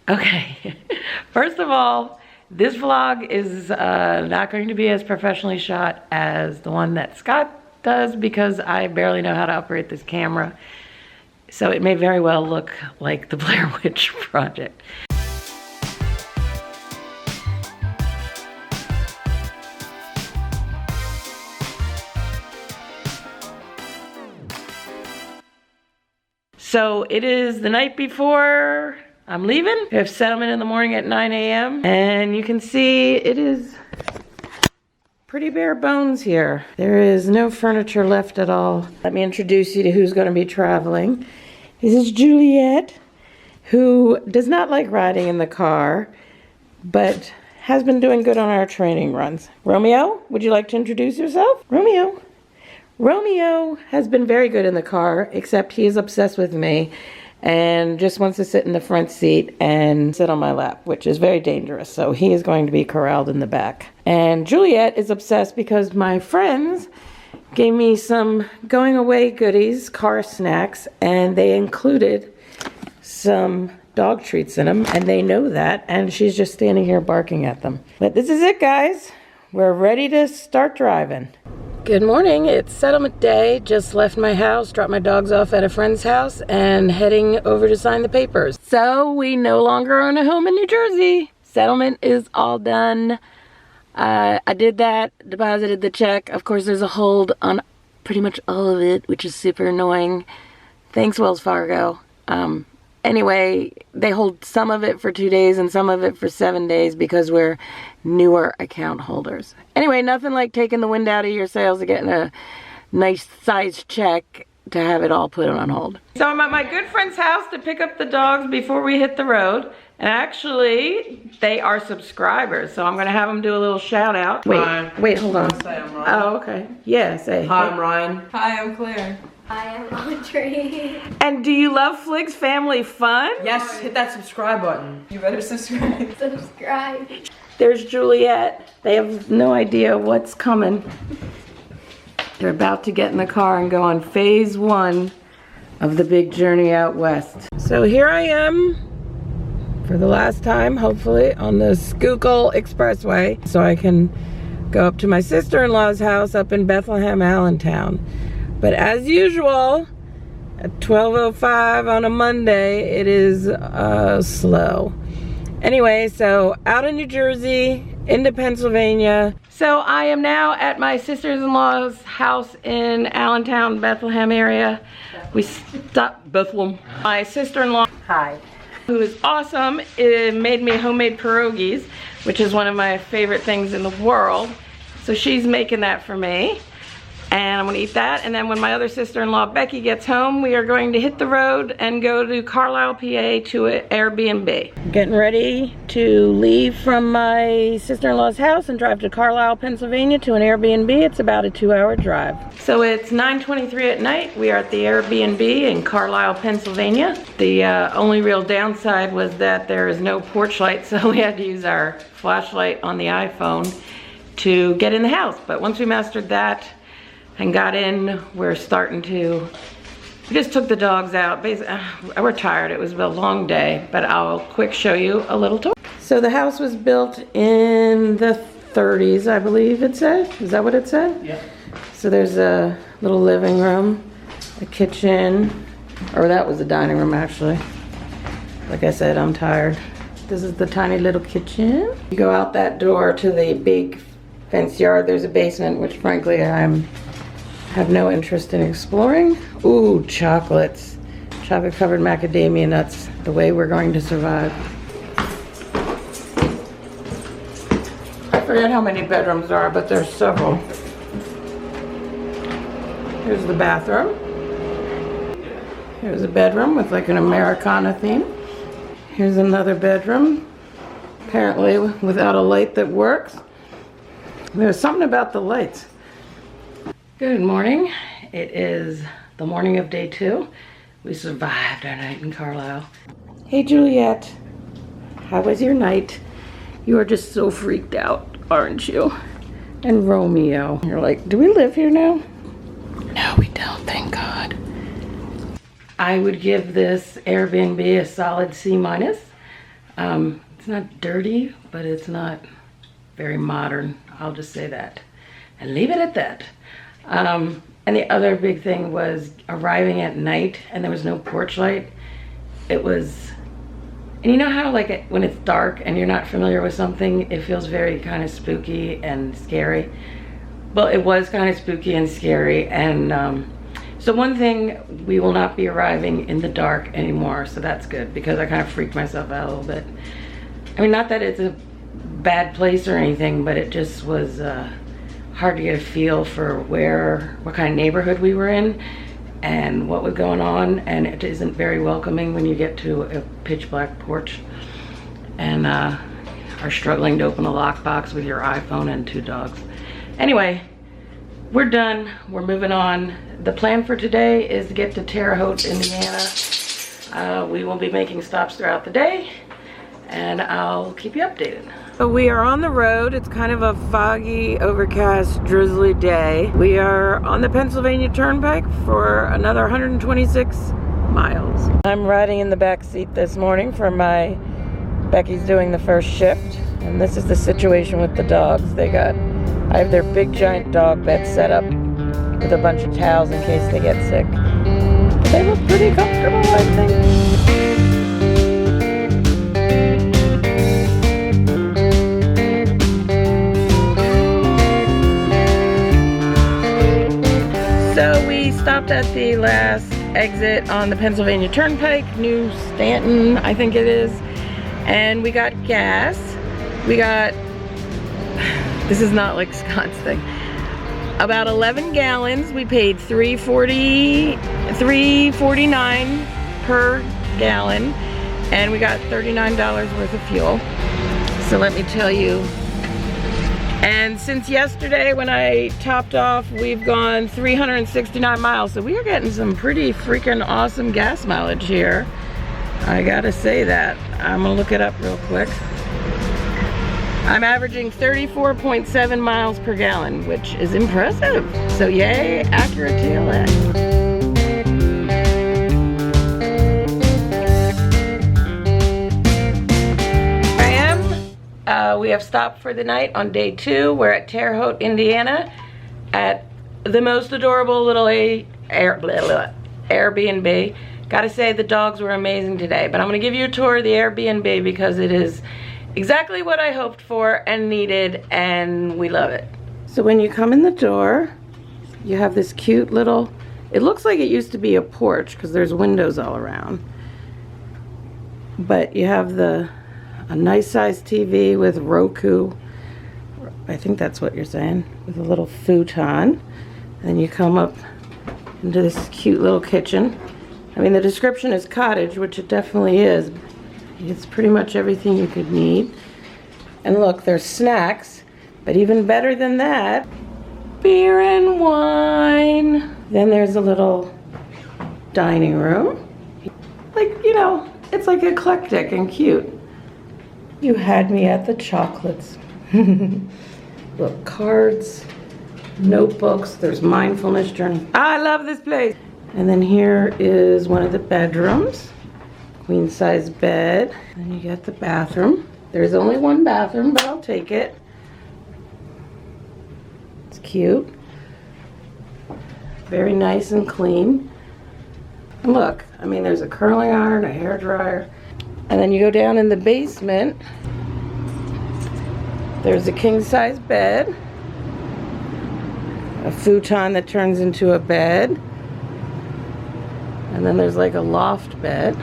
Okay, first of all, this vlog is not going to be as professionally shot as the one that Scott does because I barely know how to operate this camera. So it may very well look like the Blair Witch Project. So it is the night before I'm leaving. We have settlement in the morning at 9 a.m. And you can see it is pretty bare bones here. There is no furniture left at all. Let me introduce you to who's going to be traveling. This is Juliet, who does not like riding in the car, but has been doing good on our training runs. Romeo, would you like to introduce yourself? Romeo. Romeo has been very good in the car, except he is obsessed with me and just wants to sit in the front seat and sit on my lap, which is very dangerous. So he is going to be corralled in the back. And Juliet is obsessed because my friends gave me some going away goodies, car snacks, and they included some dog treats in them, and they know that, and she's just standing here barking at them. But this is it, guys. We're ready to start driving. Good morning, it's settlement day. Just left my house, dropped my dogs off at a friend's house, and heading over to sign the papers. So we no longer own a home in New Jersey. Settlement is all done. I did that, deposited the check. Of course, there's a hold on pretty much all of it, which is super annoying. Thanks, Wells Fargo. Anyway, they hold some of it for 2 days and some of it for 7 days because we're newer account holders. Anyway, nothing like taking the wind out of your sails and getting a nice sized check to have it all put on hold. So I'm at my good friend's house to pick up the dogs before we hit the road. And actually, they are subscribers, so I'm gonna have them do a little shout out. Wait, hold on. Say I'm Ryan. Oh, okay. Yeah, say. Hi, I'm Ryan. Hi, I'm Claire. Hi, I'm Audrey. And do you love Flig's Family Fun? Yes, hit that subscribe button. You better subscribe. Subscribe. There's Juliet. They have no idea what's coming. They're about to get in the car and go on phase 1 of the big journey out west. So here I am for the last time, hopefully, on the Schuylkill Expressway, so I can go up to my sister-in-law's house up in Bethlehem, Allentown. But as usual, at 12:05 on a Monday, it is slow. Anyway, so out of New Jersey, into Pennsylvania. So I am now at my sister-in-law's house in Allentown, Bethlehem area. We stopped Bethlehem. My sister-in-law, hi, who is awesome, made me homemade pierogies, which is one of my favorite things in the world. So she's making that for me. And I'm gonna eat that, and then when my other sister-in-law Becky gets home, we are going to hit the road and go to Carlisle PA to an Airbnb. Getting ready to leave from my sister-in-law's house and drive to Carlisle, Pennsylvania to an Airbnb. It's about a 2-hour drive. So it's 9:23 at night. We are at the Airbnb in Carlisle, Pennsylvania. The only real downside was that there is no porch light, so we had to use our flashlight on the iPhone to get in the house. But once we mastered that and got in, we're starting to, we just took the dogs out. Basically, we're tired, it was a long day, but I'll quick show you a little tour. So the house was built in the 30s, I believe it said. Is that what it said? Yeah. So there's a little living room, a kitchen, or that was the dining room actually. Like I said, I'm tired. This is the tiny little kitchen. You go out that door to the big fenced yard. There's a basement, which frankly have no interest in exploring. Ooh, chocolates. Chocolate covered macadamia nuts. The way we're going to survive. I forget how many bedrooms there are, but there's several. Here's the bathroom. Here's a bedroom with like an Americana theme. Here's another bedroom, apparently without a light that works. There's something about the lights. Good morning. It is the morning of day 2. We survived our night in Carlisle. Hey Juliet, how was your night? You are just so freaked out, aren't you? And Romeo, you're like, do we live here now? No, we don't, thank God. I would give this Airbnb a solid C-. It's not dirty, but it's not very modern. I'll just say that and leave it at that. And the other big thing was arriving at night and there was no porch light. It was, and you know how like when it's dark and you're not familiar with something, it feels very kind of spooky and scary. Well, it was kind of spooky and scary. And so one thing, we will not be arriving in the dark anymore. So that's good because I kind of freaked myself out a little bit. I mean, not that it's a bad place or anything, but it just was hard to get a feel for what kind of neighborhood we were in and what was going on. And it isn't very welcoming when you get to a pitch black porch and are struggling to open a lockbox with your iPhone and 2 dogs. Anyway, we're done. We're moving on. The plan for today is to get to Haute, Indiana. We will be making stops throughout the day, and I'll keep you updated. So we are on the road. It's kind of a foggy, overcast, drizzly day. We are on the Pennsylvania Turnpike for another 126 miles. I'm riding in the back seat this morning for Becky's doing the first shift, and this is the situation with the dogs. I have their big giant dog bed set up with a bunch of towels in case they get sick. They look pretty comfortable, I think. So we stopped at the last exit on the Pennsylvania Turnpike, New Stanton, I think it is, and we got gas. This is not like Scott's thing. About 11 gallons. We paid $3.49 per gallon, and we got $39 worth of fuel. So let me tell you. And since yesterday when I topped off, we've gone 369 miles. So we are getting some pretty freaking awesome gas mileage here. I gotta say that. I'm gonna look it up real quick. I'm averaging 34.7 miles per gallon, which is impressive. So yay, accurate TLX. We have stopped for the night on day 2. We're at Haute, Indiana at the most adorable little Airbnb. Gotta say the dogs were amazing today, but I'm gonna give you a tour of the Airbnb because it is exactly what I hoped for and needed, and we love it. So when you come in the door, you have this cute little, it looks like it used to be a porch because there's windows all around. But you have a nice sized TV with Roku, I think that's what you're saying, with a little futon. And then you come up into this cute little kitchen. I mean, the description is cottage, which it definitely is. It's pretty much everything you could need. And look, there's snacks, but even better than that, beer and wine. Then there's a little dining room. Like, you know, it's like eclectic and cute. You had me at the chocolates. Look, cards, notebooks, there's mindfulness journal. I love this place. And then here is one of the bedrooms. Queen size bed. Then you get the bathroom. There's only one bathroom, but I'll take it. It's cute. Very nice and clean. And look, I mean, there's a curling iron, a hair dryer. And then you go down in the basement. There's a king size bed. A futon that turns into a bed. And then there's like a loft bed.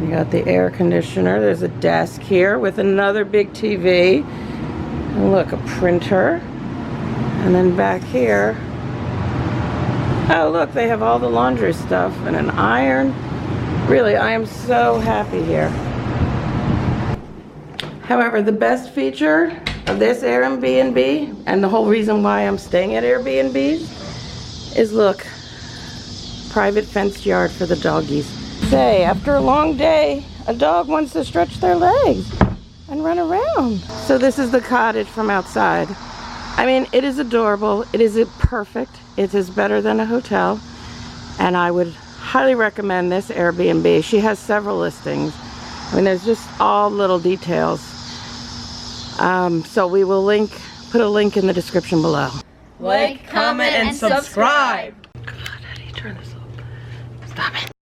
You got the air conditioner. There's a desk here with another big TV. And look, a printer. And then back here, oh look, they have all the laundry stuff and an iron. Really, I am so happy here. However, the best feature of this Airbnb, and the whole reason why I'm staying at Airbnbs, is look, private fenced yard for the doggies. Say, after a long day, a dog wants to stretch their legs and run around. So this is the cottage from outside. I mean, it is adorable. It is perfect. It is better than a hotel. And I would highly recommend this Airbnb. She has several listings. I mean, there's just all little details. So we will put a link in the description below. Like, comment, and subscribe. God, how do you turn this off? Stop it.